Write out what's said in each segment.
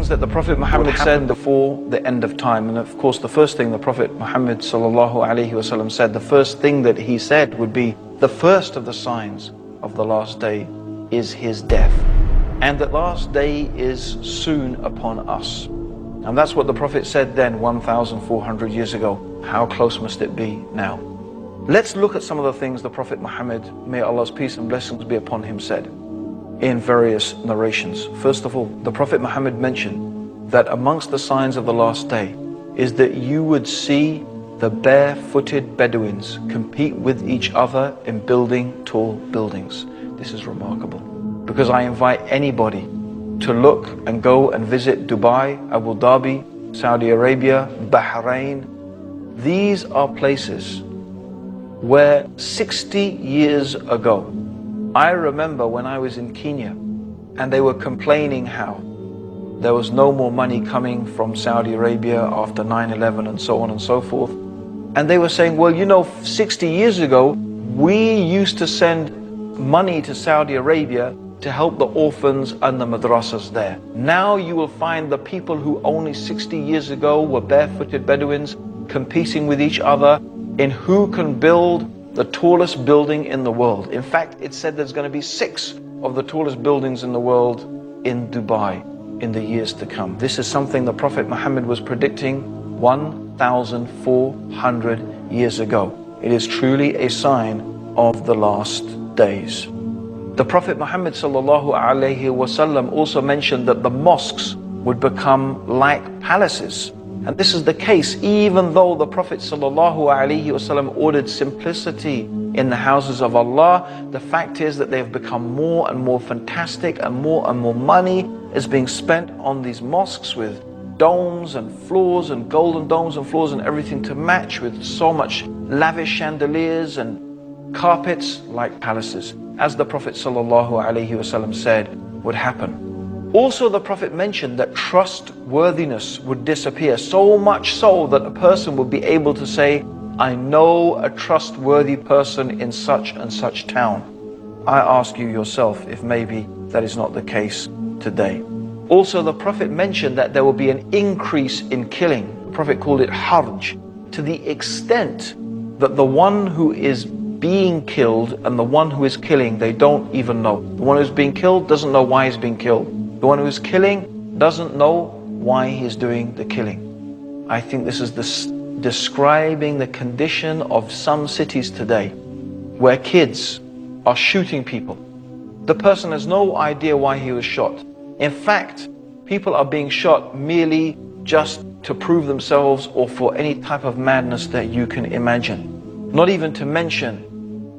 things that the Prophet Muhammad said before the end of time. And of course, the first thing the Prophet Muhammad ﷺ said, the first thing that he said would be, the first of the signs of the last day is his death. And the last day is soon upon us. And that's what the Prophet said then, 1,400 years ago. How close must it be now? Let's look at some of the things the Prophet Muhammad, may Allah's peace and blessings be upon him, said in various narrations. First of all, the Prophet Muhammad mentioned that amongst the signs of the last day is that you would see the barefooted Bedouins compete with each other in building tall buildings. This is remarkable, because I invite anybody to look and go and visit Dubai, Abu Dhabi, Saudi Arabia, Bahrain. These are places where 60 years ago, I remember when I was in Kenya, and they were complaining how there was no more money coming from Saudi Arabia after 9/11 and so on and so forth. And they were saying, well, you know, 60 years ago, we used to send money to Saudi Arabia to help the orphans and the madrasas there. Now you will find the people who only 60 years ago were barefooted Bedouins competing with each other in who can build the tallest building in the world. In fact, it said there's going to be 6 of the tallest buildings in the world in Dubai in the years to come. This is something the Prophet Muhammad was predicting 1,400 years ago. It is truly a sign of the last days. The Prophet Muhammad ﷺ also mentioned that the mosques would become like palaces. And this is the case even though the Prophet ﷺ ordered simplicity in the houses of Allah. The fact is that they've become more and more fantastic, and more money is being spent on these mosques with domes and floors and golden domes and floors and everything to match, with so much lavish chandeliers and carpets like palaces, as the Prophet ﷺ said would happen. Also, the Prophet mentioned that trustworthiness would disappear, so much so that a person would be able to say, I know a trustworthy person in such and such town. I ask you yourself if maybe that is not the case today. Also, the Prophet mentioned that there will be an increase in killing. The Prophet called it harj, to the extent that the one who is being killed and the one who is killing, they don't even know. The one who's being killed doesn't know why he's being killed. The one who is killing doesn't know why he's doing the killing. I think this is describing the condition of some cities today, where kids are shooting people. The person has no idea why he was shot. In fact, people are being shot merely just to prove themselves or for any type of madness that you can imagine. Not even to mention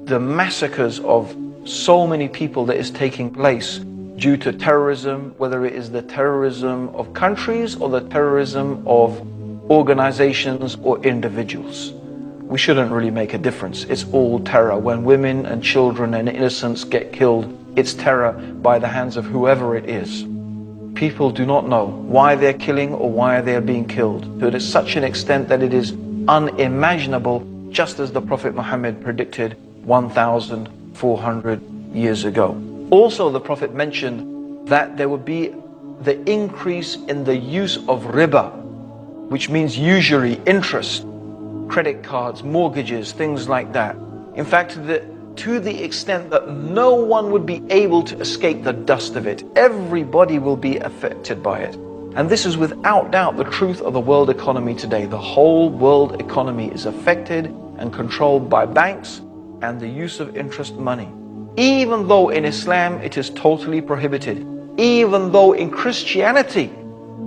the massacres of so many people that is taking place due to terrorism, whether it is the terrorism of countries or the terrorism of organizations or individuals. We shouldn't really make a difference. It's all terror. When women and children and innocents get killed, it's terror by the hands of whoever it is. People do not know why they're killing or why they're being killed, to such an extent that it is unimaginable, just as the Prophet Muhammad predicted 1,400 years ago. Also, the Prophet mentioned that there would be the increase in the use of riba, which means usury, interest, credit cards, mortgages, things like that. In fact, to the extent that no one would be able to escape the dust of it. Everybody will be affected by it. And this is without doubt the truth of the world economy today. The whole world economy is affected and controlled by banks and the use of interest money. Even though in Islam it is totally prohibited, even though in Christianity,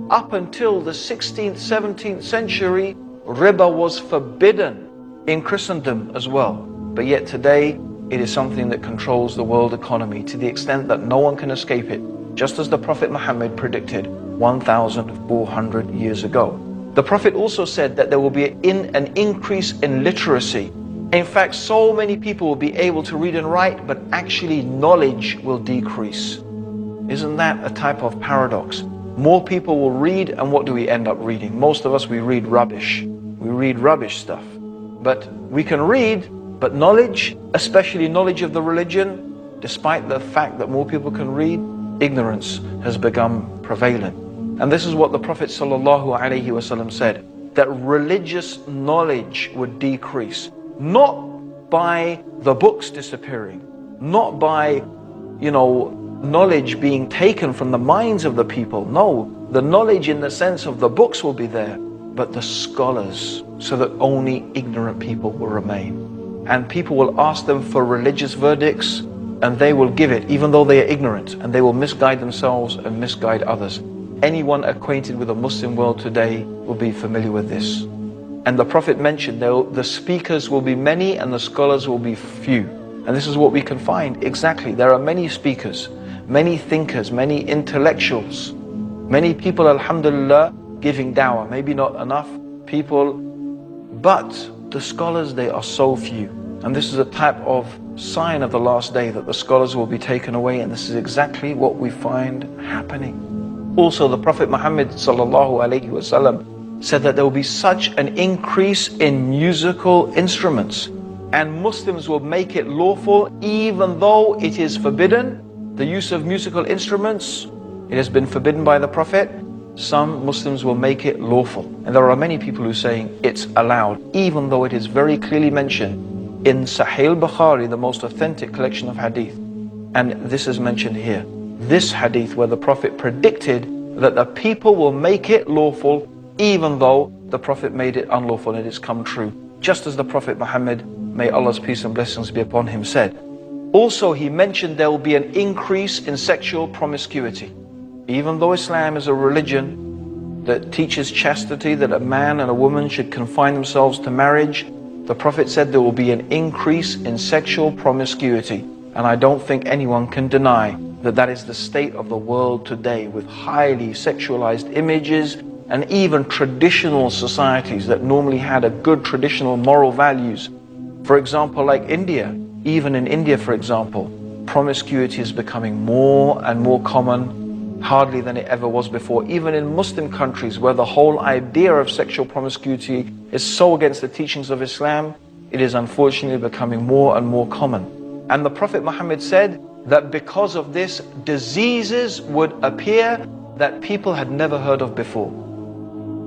up until the 16th, 17th century, riba was forbidden in Christendom as well. But yet today, it is something that controls the world economy to the extent that no one can escape it, just as the Prophet Muhammad predicted 1,400 years ago. The Prophet also said that there will be an increase in literacy. In fact, so many people will be able to read and write, but actually knowledge will decrease. Isn't that a type of paradox? More people will read, and what do we end up reading? Most of us, we read rubbish. We read rubbish stuff. But we can read, but knowledge, especially knowledge of the religion, despite the fact that more people can read, ignorance has become prevalent. And this is what the Prophet ﷺ said, that religious knowledge would decrease, not by the books disappearing, not by, knowledge being taken from the minds of the people. No, the knowledge in the sense of the books will be there, but the scholars, so that only ignorant people will remain. And people will ask them for religious verdicts, and they will give it, even though they are ignorant, and they will misguide themselves and misguide others. Anyone acquainted with the Muslim world today will be familiar with this. And the Prophet mentioned the speakers will be many and the scholars will be few. And this is what we can find exactly. There are many speakers, many thinkers, many intellectuals, many people, alhamdulillah, giving dawah. Maybe not enough people, but the scholars, they are so few. And this is a type of sign of the last day, that the scholars will be taken away, and this is exactly what we find happening. Also, the Prophet Muhammad ﷺ said that there will be such an increase in musical instruments, and Muslims will make it lawful even though it is forbidden. The use of musical instruments, it has been forbidden by the Prophet. Some Muslims will make it lawful. And there are many people who are saying it's allowed, even though it is very clearly mentioned in Sahih Bukhari, the most authentic collection of hadith. And this is mentioned here. This hadith where the Prophet predicted that the people will make it lawful even though the Prophet made it unlawful, and it has come true. Just as the Prophet Muhammad, may Allah's peace and blessings be upon him, said. Also, he mentioned there will be an increase in sexual promiscuity. Even though Islam is a religion that teaches chastity, that a man and a woman should confine themselves to marriage, the Prophet said there will be an increase in sexual promiscuity. And I don't think anyone can deny that that is the state of the world today, with highly sexualized images, and even traditional societies that normally had a good traditional moral values. For example, like India. Even in India, for example, promiscuity is becoming more and more common, hardly than it ever was before. Even in Muslim countries, where the whole idea of sexual promiscuity is so against the teachings of Islam, it is unfortunately becoming more and more common. And the Prophet Muhammad said that because of this, diseases would appear that people had never heard of before.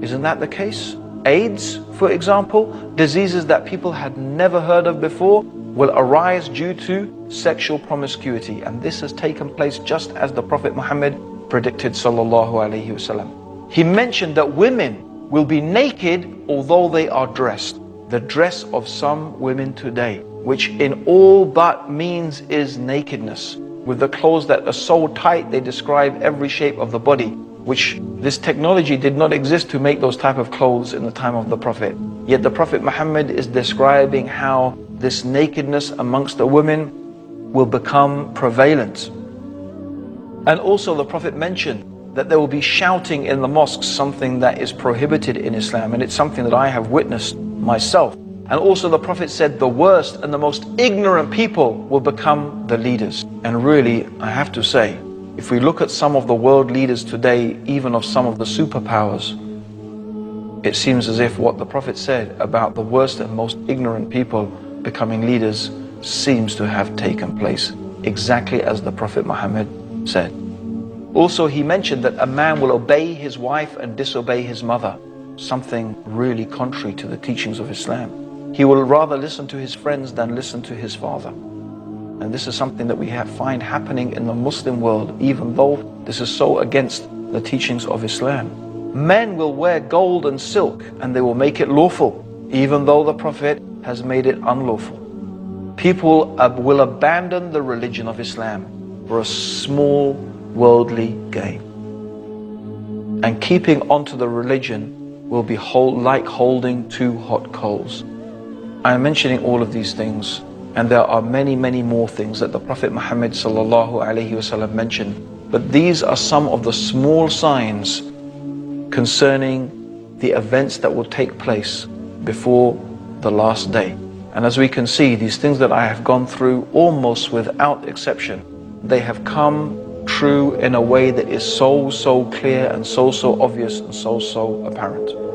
Isn't that the case? AIDS, for example, diseases that people had never heard of before will arise due to sexual promiscuity. And this has taken place just as the Prophet Muhammad predicted, sallallahu alaihi wasallam. He mentioned that women will be naked although they are dressed. The dress of some women today, which in all but means is nakedness, with the clothes that are so tight they describe every shape of the body, which this technology did not exist to make those type of clothes in the time of the Prophet. Yet the Prophet Muhammad is describing how this nakedness amongst the women will become prevalent. And also the Prophet mentioned that there will be shouting in the mosques, something that is prohibited in Islam, and it's something that I have witnessed myself. And also the Prophet said the worst and the most ignorant people will become the leaders. And really, I have to say, if we look at some of the world leaders today, even of some of the superpowers, it seems as if what the Prophet said about the worst and most ignorant people becoming leaders seems to have taken place, exactly as the Prophet Muhammad said. Also, he mentioned that a man will obey his wife and disobey his mother, something really contrary to the teachings of Islam. He will rather listen to his friends than listen to his father. And this is something that we find happening in the Muslim world, even though this is so against the teachings of Islam. Men will wear gold and silk and they will make it lawful, even though the Prophet has made it unlawful. People will abandon the religion of Islam for a small worldly gain. And keeping onto the religion will be like holding two hot coals. I am mentioning all of these things, and there are many, many more things that the Prophet Muhammad ﷺ mentioned. But these are some of the small signs concerning the events that will take place before the last day. And as we can see, these things that I have gone through, almost without exception, they have come true in a way that is so clear and so obvious and so apparent.